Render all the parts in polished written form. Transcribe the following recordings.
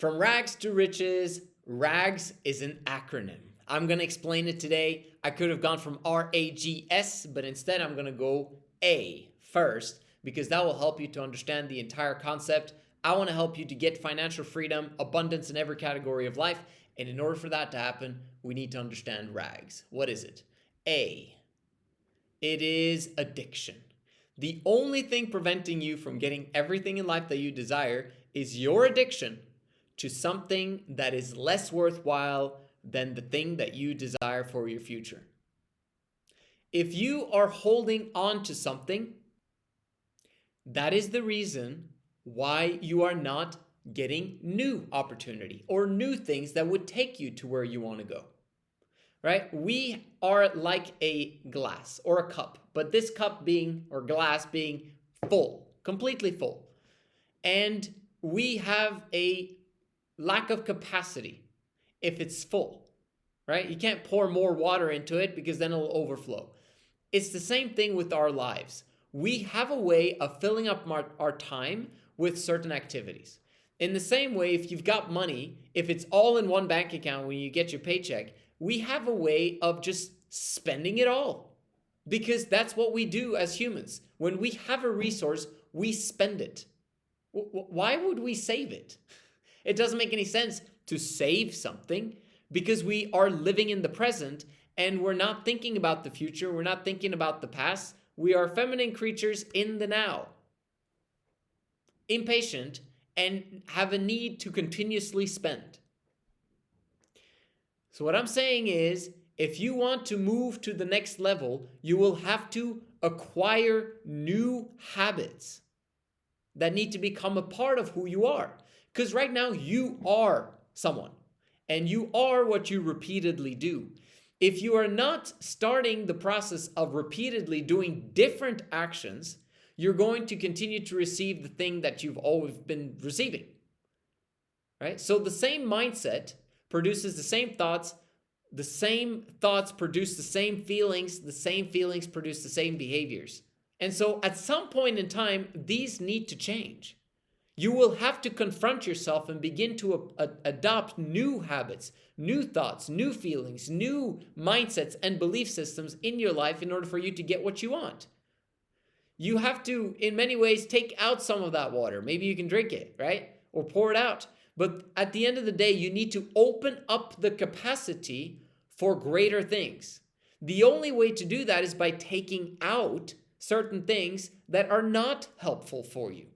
From rags to riches, RAGS is an acronym. I'm going to explain it today. I could have gone from RAGS, but instead I'm going to go A first because that will help you to understand the entire concept. I want to help you to get financial freedom, abundance in every category of life. And in order for that to happen, we need to understand RAGS. What is it? A. It is addiction. The only thing preventing you from getting everything in life that you desire is your addiction to something that is less worthwhile than the thing that you desire for your future. If you are holding on to something, that is the reason why you are not getting new opportunity or new things that would take you to where you want to go. Right? We are like a glass or a cup, but this cup being, or glass being full, completely full. And we have a lack of capacity if it's full, right? You can't pour more water into it because then it'll overflow. It's the same thing with our lives. We have a way of filling up our time with certain activities. In the same way, if you've got money, if it's all in one bank account when you get your paycheck, we have a way of just spending it all because that's what we do as humans. When we have a resource, we spend it. Why would we save it? It doesn't make any sense to save something because we are living in the present and we're not thinking about the future. We're not thinking about the past. We are feminine creatures in the now, impatient, and have a need to continuously spend. So what I'm saying is, if you want to move to the next level, you will have to acquire new habits that need to become a part of who you are. Because right now you are someone and you are what you repeatedly do. If you are not starting the process of repeatedly doing different actions, you're going to continue to receive the thing that you've always been receiving. Right? So the same mindset produces the same thoughts produce the same feelings produce the same behaviors. And so at some point in time, these need to change. You will have to confront yourself and begin to adopt new habits, new thoughts, new feelings, new mindsets and belief systems in your life in order for you to get what you want. You have to, in many ways, take out some of that water. Maybe you can drink it, right? Or pour it out. But at the end of the day, you need to open up the capacity for greater things. The only way to do that is by taking out certain things that are not helpful for you.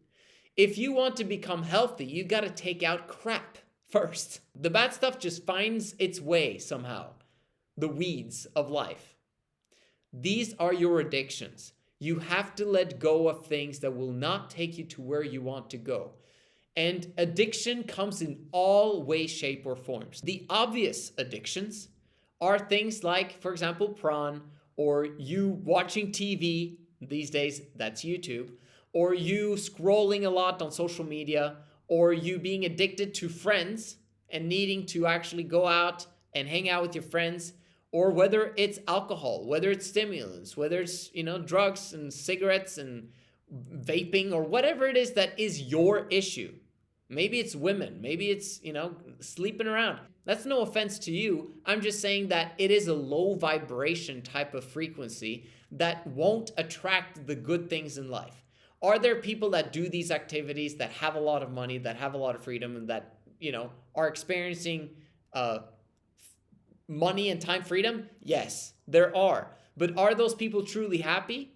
If you want to become healthy, you got to take out crap first. The bad stuff just finds its way somehow. The weeds of life. These are your addictions. You have to let go of things that will not take you to where you want to go. And addiction comes in all ways, shape, or forms. The obvious addictions are things like, for example, prawn, or you watching TV. These days, that's YouTube. Or you scrolling a lot on social media, or you being addicted to friends and needing to actually go out and hang out with your friends, or whether it's alcohol, whether it's stimulants, whether it's, drugs and cigarettes and vaping, or whatever it is that is your issue. Maybe it's women, maybe it's, sleeping around. That's no offense to you. I'm just saying that it is a low vibration type of frequency that won't attract the good things in life. Are there people that do these activities that have a lot of money, that have a lot of freedom, and that, are experiencing money and time freedom? Yes, there are. But are those people truly happy?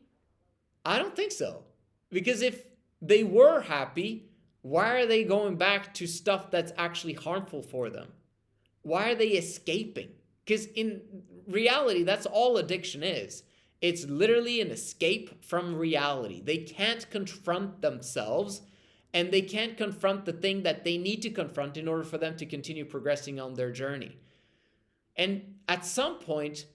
I don't think so. Because if they were happy, why are they going back to stuff that's actually harmful for them? Why are they escaping? Because in reality, that's all addiction is. It's literally an escape from reality. They can't confront themselves, and they can't confront the thing that they need to confront in order for them to continue progressing on their journey. And at some point,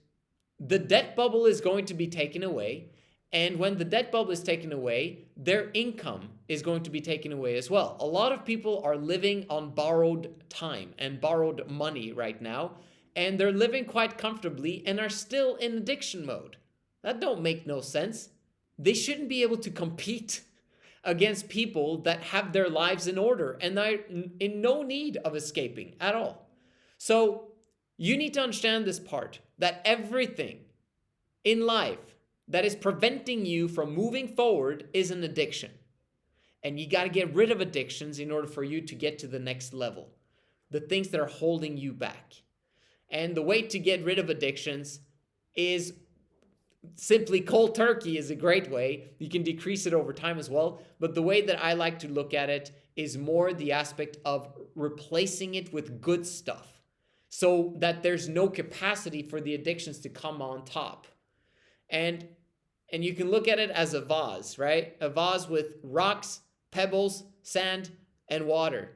the debt bubble is going to be taken away. And when the debt bubble is taken away, their income is going to be taken away as well. A lot of people are living on borrowed time and borrowed money right now, and they're living quite comfortably and are still in addiction mode. That don't make no sense. They shouldn't be able to compete against people that have their lives in order and are in no need of escaping at all. So you need to understand this part, that everything in life that is preventing you from moving forward is an addiction. And you got to get rid of addictions in order for you to get to the next level, the things that are holding you back. And the way to get rid of addictions is simply cold turkey is a great way. You can decrease it over time as well. But the way that I like to look at it is more the aspect of replacing it with good stuff so that there's no capacity for the addictions to come on top. And you can look at it as a vase, right? A vase with rocks, pebbles, sand, and water.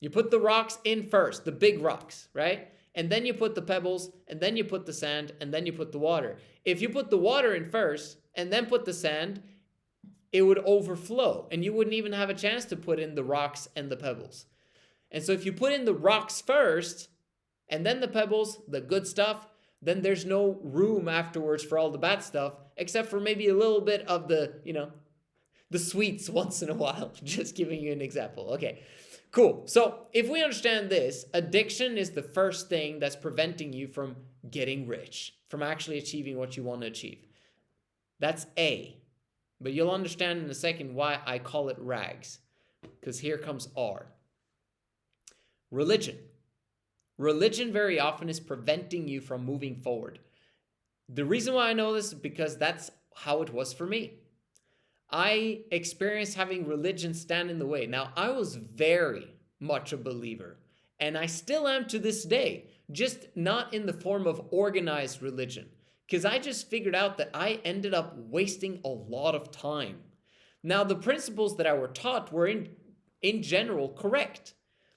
You put the rocks in first, the big rocks, right? And then you put the pebbles, and then you put the sand, and then you put the water. If you put the water in first, and then put the sand, it would overflow, and you wouldn't even have a chance to put in the rocks and the pebbles. And so if you put in the rocks first, and then the pebbles, the good stuff, then there's no room afterwards for all the bad stuff, except for maybe a little bit of the, the sweets once in a while. Just giving you an example. Okay, cool. So if we understand this, addiction is the first thing that's preventing you from getting rich, from actually achieving what you want to achieve. That's A. But you'll understand in a second why I call it RAGS, because here comes R. Religion. Religion very often is preventing you from moving forward. The reason why I know this is because that's how it was for me. I experienced having religion stand in the way. Now, I was very much a believer, and I still am to this day, just not in the form of organized religion, because I just figured out that I ended up wasting a lot of time. Now, the principles that I were taught were in general correct.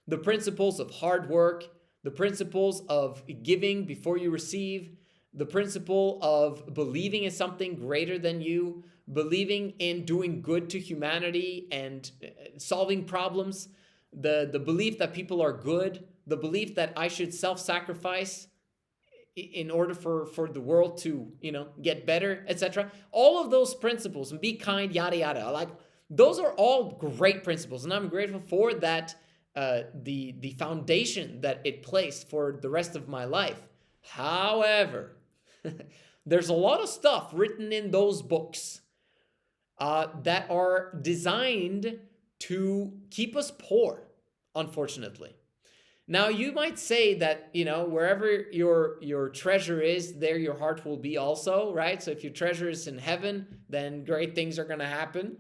The principles of hard work, the principles of giving before you receive, the principle of believing in something greater than you, believing in doing good to humanity and solving problems, the belief that people are good, the belief that I should self-sacrifice in order for the world to, get better, etc. All of those principles, and be kind, yada, yada. Like, those are all great principles, and I'm grateful for that. The foundation that it placed for the rest of my life. However, there's a lot of stuff written in those books that are designed to keep us poor, unfortunately. Now, you might say that, wherever your treasure is, there your heart will be also, right? So if your treasure is in heaven, then great things are going to happen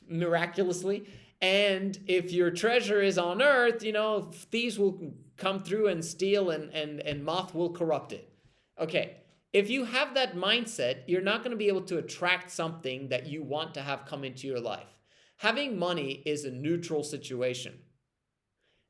miraculously. And if your treasure is on earth, thieves will come through and steal and moth will corrupt it. Okay, if you have that mindset, you're not going to be able to attract something that you want to have come into your life. Having money is a neutral situation.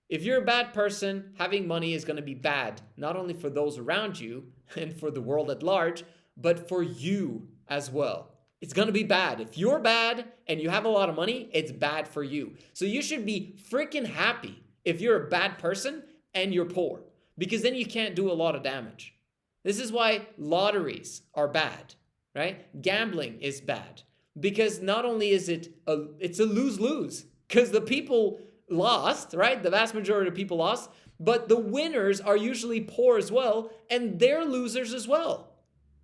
If you're a bad person, having money is going to be bad, not only for those around you and for the world at large, but for you as well. It's going to be bad. If you're bad and you have a lot of money, it's bad for you. So you should be freaking happy if you're a bad person and you're poor, because then you can't do a lot of damage. This is why lotteries are bad, right? Gambling is bad, because not only is it's a lose-lose, because the people lost, right? The vast majority of people lost, but the winners are usually poor as well, and they're losers as well.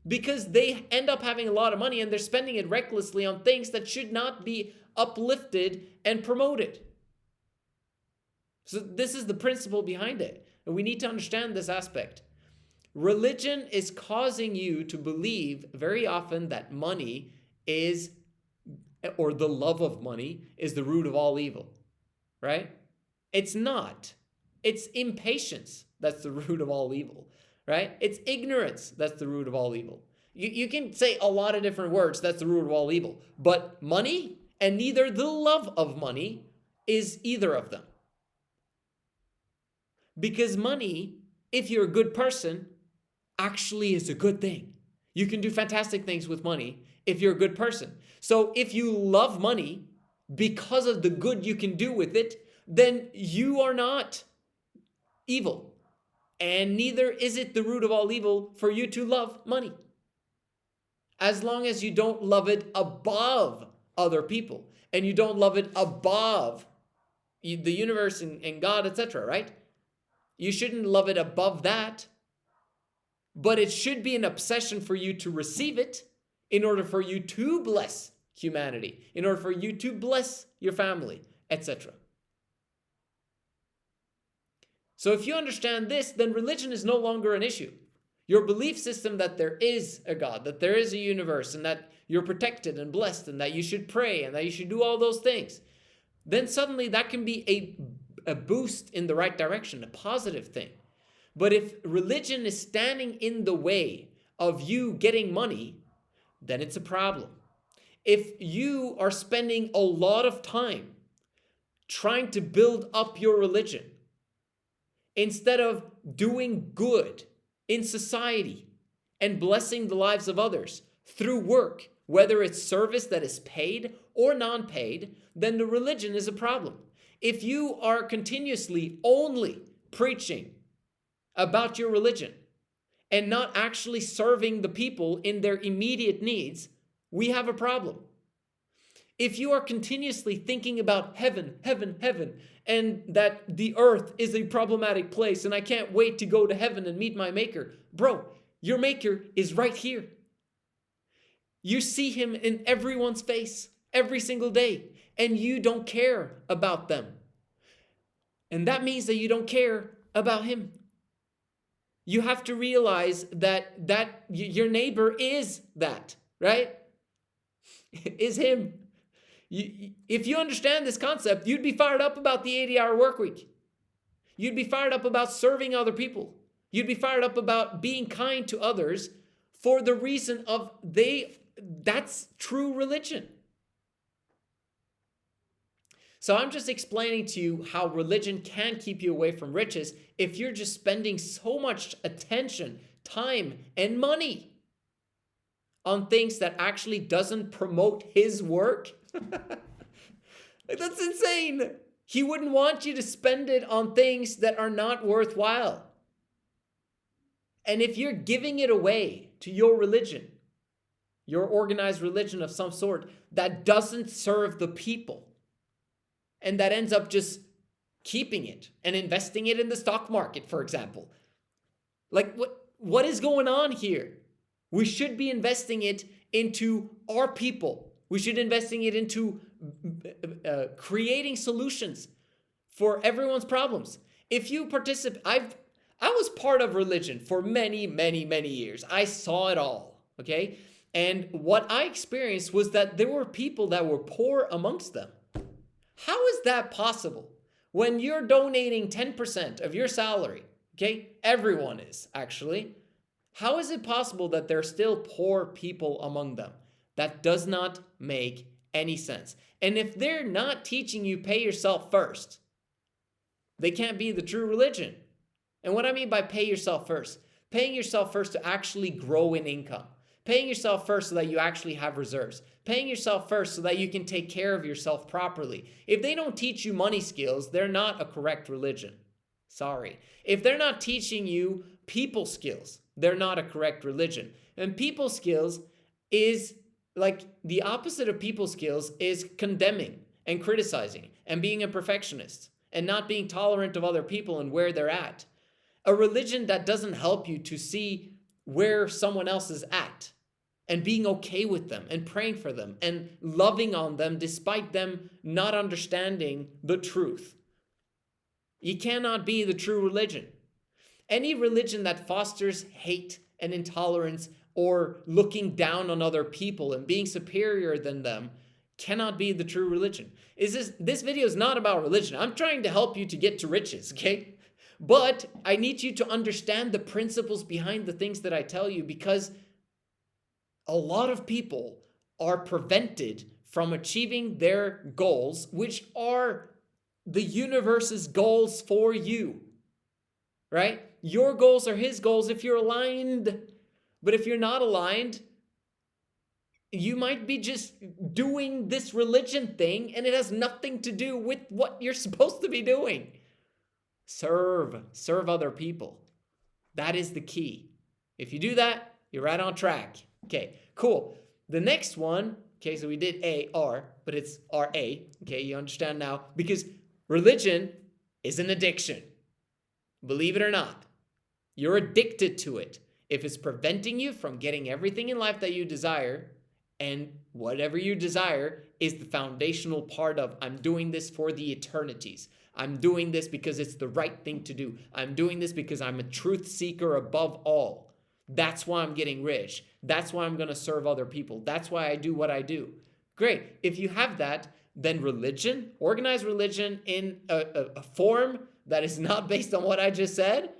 Because they end up having a lot of money and they're spending it recklessly on things that should not be uplifted and promoted. So this is the principle behind it. And we need to understand this aspect. Religion is causing you to believe very often that money is, or the love of money, is the root of all evil. Right? It's not. It's impatience that's the root of all evil. Right? It's ignorance that's the root of all evil. You can say a lot of different words that's the root of all evil. But money, and neither the love of money, is either of them. Because money, if you're a good person, actually is a good thing. You can do fantastic things with money if you're a good person. So if you love money because of the good you can do with it, then you are not evil. And neither is it the root of all evil for you to love money. As long as you don't love it above other people, and you don't love it above the universe and God, etc., right? You shouldn't love it above that, but it should be an obsession for you to receive it in order for you to bless humanity, in order for you to bless your family, etc. So if you understand this, then religion is no longer an issue. Your belief system that there is a God, that there is a universe, and that you're protected and blessed, and that you should pray, and that you should do all those things, then suddenly that can be a boost in the right direction, a positive thing. But if religion is standing in the way of you getting money, then it's a problem. If you are spending a lot of time trying to build up your religion instead of doing good in society and blessing the lives of others through work, whether it's service that is paid or non-paid, then the religion is a problem. If you are continuously only preaching about your religion and not actually serving the people in their immediate needs, we have a problem. If you are continuously thinking about heaven, heaven, heaven, and that the earth is a problematic place and I can't wait to go to heaven and meet my maker, bro, your maker is right here. You see him in everyone's face every single day, and you don't care about them. And that means that you don't care about him. You have to realize that your neighbor is that, right? Is him. If you understand this concept, you'd be fired up about the 80-hour work week. You'd be fired up about serving other people. You'd be fired up about being kind to others for the reason of that's true religion. So I'm just explaining to you how religion can keep you away from riches if you're just spending so much attention, time, and money on things that actually doesn't promote his work. Like, that's insane. He wouldn't want you to spend it on things that are not worthwhile. And if you're giving it away to your religion, your organized religion of some sort that doesn't serve the people, and that ends up just keeping it and investing it in the stock market, for example. Like, what is going on here? We should be investing it into our people. We should be investing it into creating solutions for everyone's problems. If you participate, I was part of religion for many, many, many years. I saw it all, okay? And what I experienced was that there were people that were poor amongst them. How is that possible? When you're donating 10% of your salary, okay? Everyone is, actually. How is it possible that there are still poor people among them? That does not make any sense. And if they're not teaching you pay yourself first, they can't be the true religion. And what I mean by pay yourself first, paying yourself first to actually grow in income. Paying yourself first so that you actually have reserves. Paying yourself first so that you can take care of yourself properly. If they don't teach you money skills, they're not a correct religion. Sorry. If they're not teaching you people skills, they're not a correct religion. And people skills is like the opposite of people skills is condemning and criticizing and being a perfectionist and not being tolerant of other people and where they're at. A religion that doesn't help you to see where someone else is at and being okay with them and praying for them and loving on them despite them not understanding the truth. You cannot be the true religion. Any religion that fosters hate and intolerance or looking down on other people and being superior than them cannot be the true religion. This video is not about religion. I'm trying to help you to get to riches, okay? But I need you to understand the principles behind the things that I tell you, because a lot of people are prevented from achieving their goals, which are the universe's goals for you, right? Your goals are his goals if you're aligned. But if you're not aligned, you might be just doing this religion thing and it has nothing to do with what you're supposed to be doing. Serve other people. That is the key. If you do that, you're right on track. Okay, cool. The next one, Okay, so we did A-R, but it's R-A. Okay, you understand now? Because religion is an addiction. Believe it or not. You're addicted to it. If it's preventing you from getting everything in life that you desire, and whatever you desire is the foundational part of, I'm doing this for the eternities. I'm doing this because it's the right thing to do. I'm doing this because I'm a truth seeker above all. That's why I'm getting rich. That's why I'm going to serve other people. That's why I do what I do. Great. If you have that, then religion, organized religion in a form that is not based on what I just said,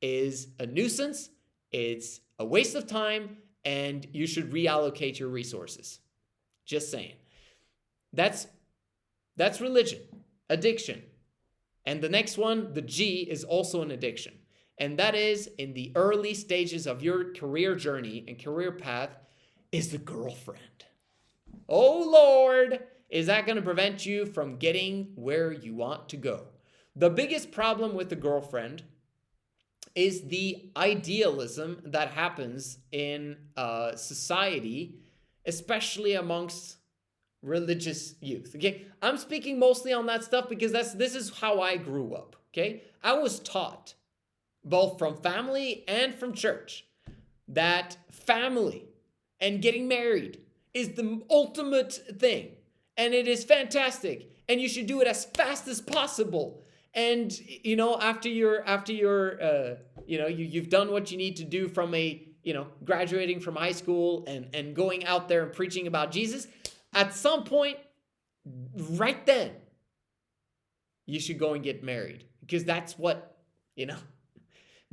is a nuisance. It's a waste of time, and you should reallocate your resources. Just saying. That's religion, addiction. And the next one, the G, is also an addiction. And that is, in the early stages of your career journey and career path, is the girlfriend. Oh Lord, is that going to prevent you from getting where you want to go? The biggest problem with the girlfriend is the idealism that happens in society, especially amongst religious youth. Okay, I'm speaking mostly on that stuff because this is how I grew up. Okay, I was taught both from family and from church that family and getting married is the ultimate thing, and it is fantastic, and you should do it as fast as possible. And after you've done what you need to do from graduating from high school and going out there and preaching about Jesus, at some point, right then, you should go and get married, because that's what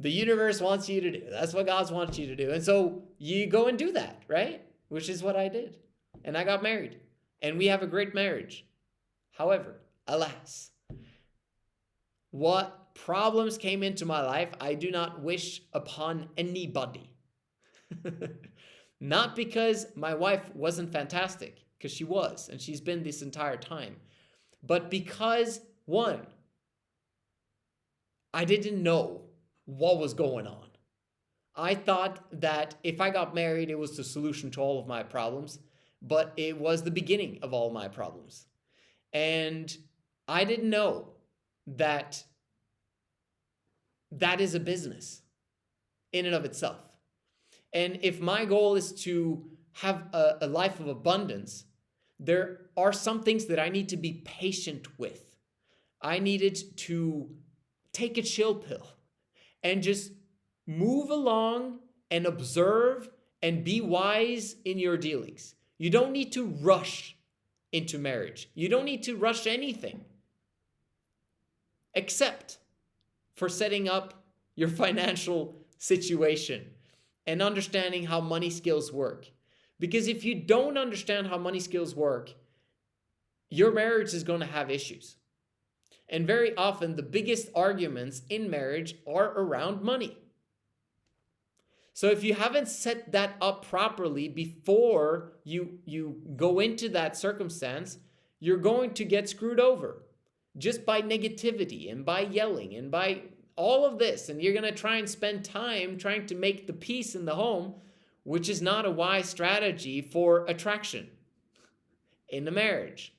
the universe wants you to do. That's what God wants you to do. And so you go and do that, right? Which is what I did. And I got married. And we have a great marriage. However, alas, what problems came into my life, I do not wish upon anybody. Not because my wife wasn't fantastic, because she was, and she's been this entire time. But because, one, I didn't know what was going on. I thought that if I got married, it was the solution to all of my problems, but it was the beginning of all my problems. And I didn't know that is a business in and of itself. And if my goal is to have a life of abundance, there are some things that I need to be patient with. I needed to take a chill pill and just move along and observe and be wise in your dealings. You don't need to rush into marriage. You don't need to rush anything except for setting up your financial situation and understanding how money skills work. Because if you don't understand how money skills work, your marriage is going to have issues. And very often, the biggest arguments in marriage are around money. So if you haven't set that up properly before you go into that circumstance, you're going to get screwed over just by negativity and by yelling and by all of this. And you're going to try and spend time trying to make the peace in the home, which is not a wise strategy for attraction in the marriage.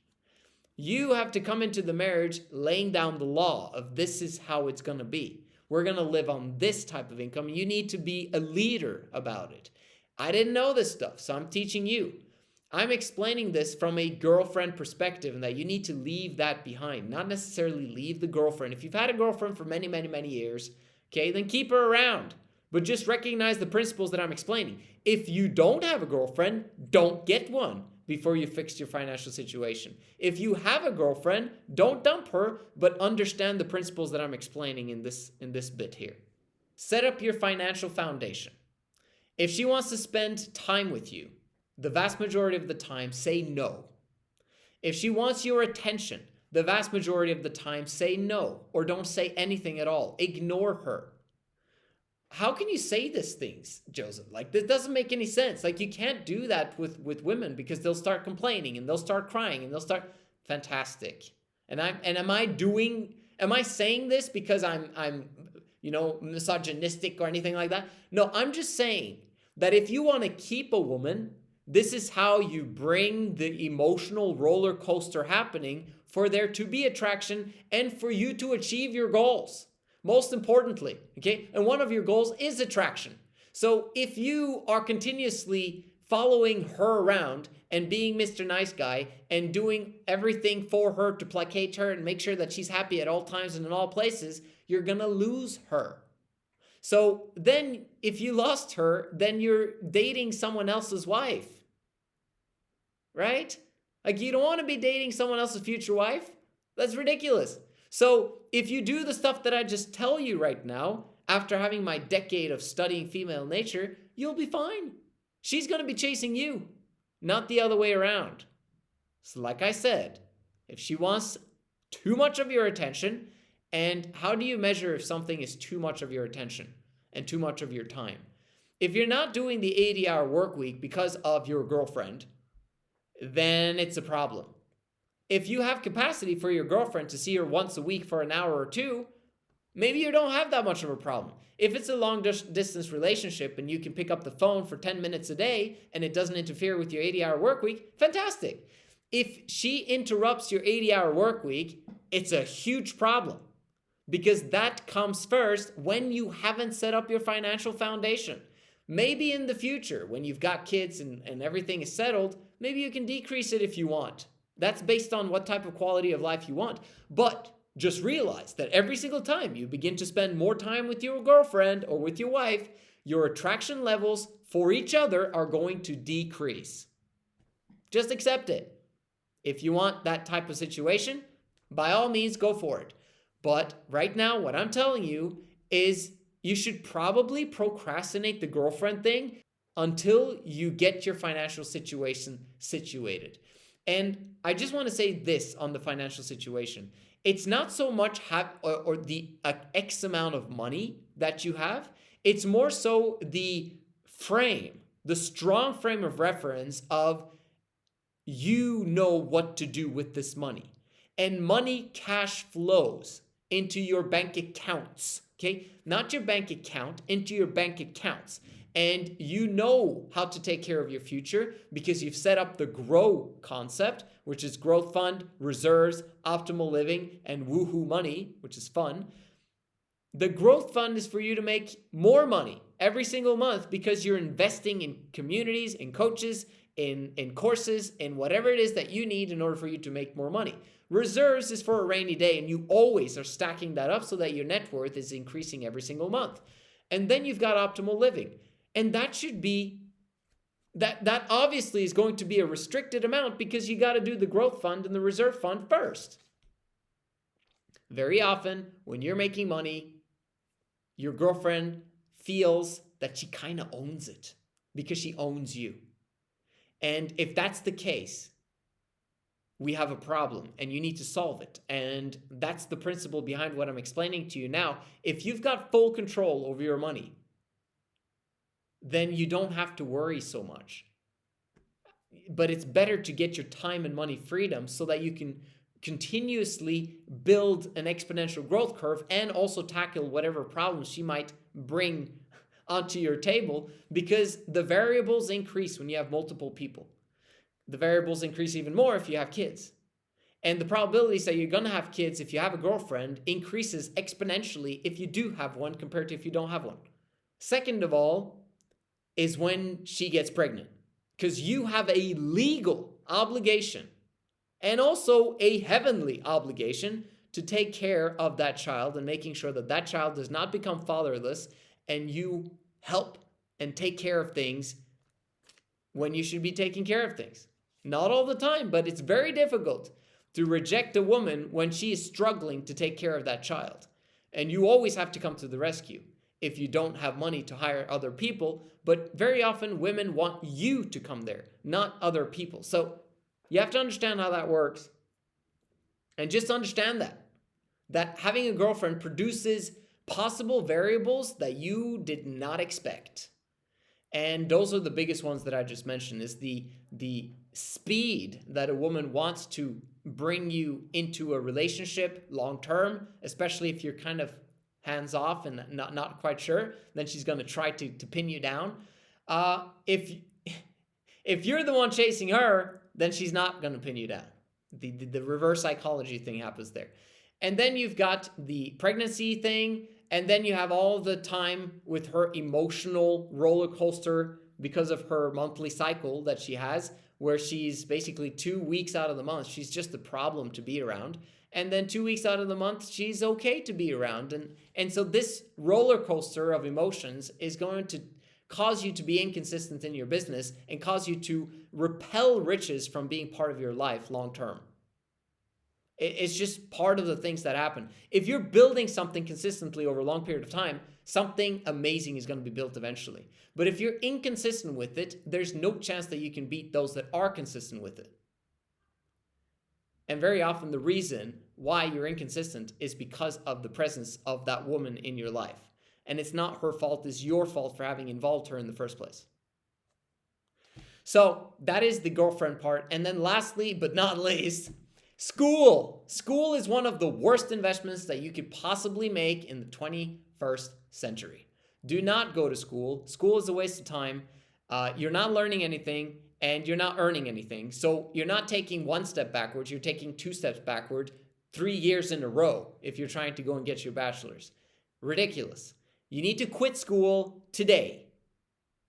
You have to come into the marriage laying down the law of this is how it's going to be. We're going to live on this type of income. You need to be a leader about it. I didn't know this stuff, so I'm teaching you. I'm explaining this from a girlfriend perspective, and that you need to leave that behind, not necessarily leave the girlfriend. If you've had a girlfriend for many, many, many years, okay, then keep her around. But just recognize the principles that I'm explaining. If you don't have a girlfriend, don't get one before you fix your financial situation. If you have a girlfriend, don't dump her, but understand the principles that I'm explaining in this bit here. Set up your financial foundation. If she wants to spend time with you, the vast majority of the time, say no. If she wants your attention, the vast majority of the time, say no, or don't say anything at all. Ignore her. How can you say these things, Joseph? Like, this doesn't make any sense. Like, you can't do that with women, because they'll start complaining and they'll start crying and they'll start fantastic. Am I saying this because I'm misogynistic or anything like that? No, I'm just saying that if you want to keep a woman, This is how you bring the emotional roller coaster happening for there to be attraction and for you to achieve your goals. Most importantly, okay? And one of your goals is attraction. So if you are continuously following her around and being Mr. Nice Guy and doing everything for her to placate her and make sure that she's happy at all times and in all places, you're gonna lose her. So then if you lost her, then you're dating someone else's wife, right? Like, you don't want to be dating someone else's future wife. That's ridiculous. So if you do the stuff that I just tell you right now, after having my decade of studying female nature, you'll be fine. She's going to be chasing you, not the other way around. So like I said, if she wants too much of your attention, and how do you measure if something is too much of your attention and too much of your time? If you're not doing the 80-hour work week because of your girlfriend, then it's a problem. If you have capacity for your girlfriend to see her once a week for an hour or two, maybe you don't have that much of a problem. If it's a long distance relationship and you can pick up the phone for 10 minutes a day and it doesn't interfere with your 80-hour work week, fantastic. If she interrupts your 80-hour work week, it's a huge problem, because that comes first when you haven't set up your financial foundation. Maybe in the future, when you've got kids and everything is settled, maybe you can decrease it if you want. That's based on what type of quality of life you want. But just realize that every single time you begin to spend more time with your girlfriend or with your wife, your attraction levels for each other are going to decrease. Just accept it. If you want that type of situation, by all means, go for it. But right now, what I'm telling you is you should probably procrastinate the girlfriend thing until you get your financial situation situated. And I just want to say this on the financial situation. It's not so much the X amount of money that you have. It's more so the strong frame of reference of you know what to do with this money. And money cash flows into your bank accounts, okay? Not your bank account, into your bank accounts. And you know how to take care of your future because you've set up the GROW concept, which is growth fund, reserves, optimal living, and woohoo money, which is fun. The growth fund is for you to make more money every single month because you're investing in communities, in coaches, in courses, in whatever it is that you need in order for you to make more money. Reserves is for a rainy day, and you always are stacking that up so that your net worth is increasing every single month. And then you've got optimal living. And that should be, that obviously is going to be a restricted amount because you got to do the growth fund and the reserve fund first. Very often, when you're making money, your girlfriend feels that she kind of owns it because she owns you. And if that's the case, we have a problem and you need to solve it. And that's the principle behind what I'm explaining to you now. If you've got full control over your money, then you don't have to worry so much. But it's better to get your time and money freedom so that you can continuously build an exponential growth curve and also tackle whatever problems she might bring onto your table, because the variables increase when you have multiple people. The variables increase even more if you have kids. And the probabilities that you're going to have kids if you have a girlfriend increases exponentially if you do have one compared to if you don't have one. Second of all is when she gets pregnant, because you have a legal obligation and also a heavenly obligation to take care of that child and making sure that that child does not become fatherless, and you help and take care of things when you should be taking care of things. Not all the time, but it's very difficult to reject a woman when she is struggling to take care of that child. And you always have to come to the rescue if you don't have money to hire other people. But very often women want you to come there, not other people. So you have to understand how that works. And just understand that having a girlfriend produces possible variables that you did not expect. And those are the biggest ones that I just mentioned, is the speed that a woman wants to bring you into a relationship long term, especially if you're kind of hands off and not quite sure, then she's going to try to pin you down. If If you're the one chasing her, then she's not going to pin you down. The reverse psychology thing happens there. And then you've got the pregnancy thing, and then you have all the time with her emotional roller coaster because of her monthly cycle that she has, where she's basically 2 weeks out of the month, she's just a problem to be around. And then 2 weeks out of the month, she's okay to be around. And so this roller coaster of emotions is going to cause you to be inconsistent in your business and cause you to repel riches from being part of your life long term. It's just part of the things that happen. If you're building something consistently over a long period of time, something amazing is going to be built eventually. But if you're inconsistent with it, there's no chance that you can beat those that are consistent with it. And very often the reason why you're inconsistent is because of the presence of that woman in your life. And it's not her fault, it's your fault for having involved her in the first place. So that is the girlfriend part. And then lastly, but not least, school. School is one of the worst investments that you could possibly make in the 21st century. Do not go to school. School is a waste of time. You're not learning anything and you're not earning anything. So you're not taking 1 step backwards. You're taking 2 steps backward 3 years in a row if you're trying to go and get your bachelor's. Ridiculous. You need to quit school today.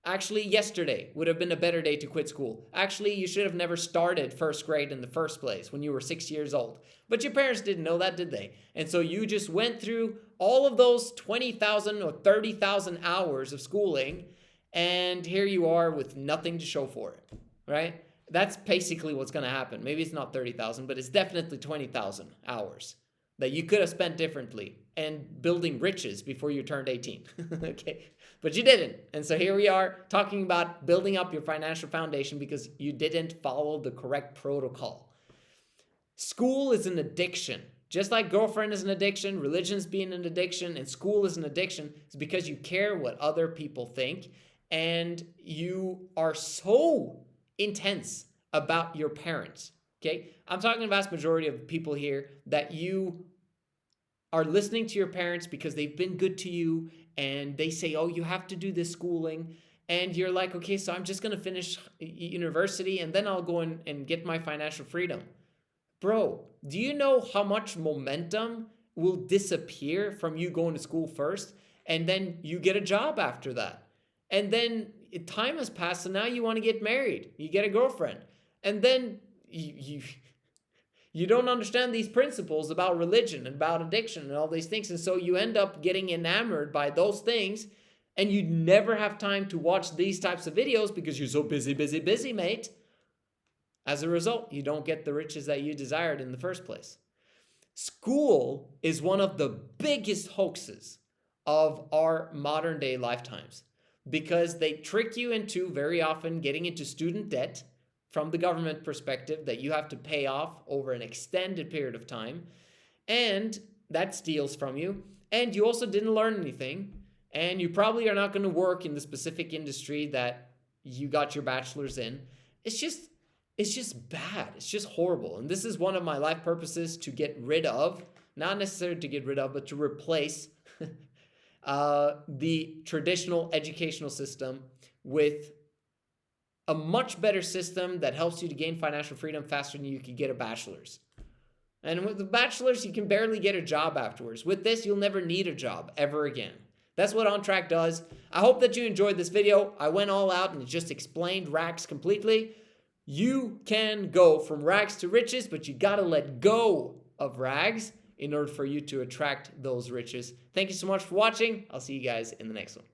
Actually, yesterday would have been a better day to quit school. Actually, you should have never started first grade in the first place when you were 6 years old. But your parents didn't know that, did they? And so you just went through all of those 20,000 or 30,000 hours of schooling, and here you are with nothing to show for it, right? That's basically what's going to happen. Maybe it's not 30,000, but it's definitely 20,000 hours that you could have spent differently and building riches before you turned 18. Okay, but you didn't. And so here we are talking about building up your financial foundation because you didn't follow the correct protocol. School is an addiction. Just like girlfriend is an addiction, religion's being an addiction, and school is an addiction. It's because you care what other people think and you are so intense about your parents. Okay, I'm talking the vast majority of people here that you are listening to your parents because they've been good to you and they say, oh, you have to do this schooling. And you're like, okay, so I'm just going to finish university and then I'll go and get my financial freedom. Bro, do you know how much momentum will disappear from you going to school first and then you get a job after that? And then time has passed and now you want to get married. You get a girlfriend. And then you don't understand these principles about religion and about addiction and all these things. And so you end up getting enamored by those things and you never have time to watch these types of videos because you're so busy, mate. As a result, you don't get the riches that you desired in the first place. School is one of the biggest hoaxes of our modern day lifetimes because they trick you into very often getting into student debt from the government perspective that you have to pay off over an extended period of time. And that steals from you. And you also didn't learn anything. And you probably are not going to work in the specific industry that you got your bachelor's in. It's just bad. It's just horrible. And this is one of my life purposes to get rid of, not necessarily to get rid of, but to replace the traditional educational system with a much better system that helps you to gain financial freedom faster than you could get a bachelor's. And with the bachelor's, you can barely get a job afterwards. With this, you'll never need a job ever again. That's what OnTrack does. I hope that you enjoyed this video. I went all out and just explained RAGS completely. You can go from rags to riches, but you got to let go of rags in order for you to attract those riches. Thank you so much for watching. I'll see you guys in the next one.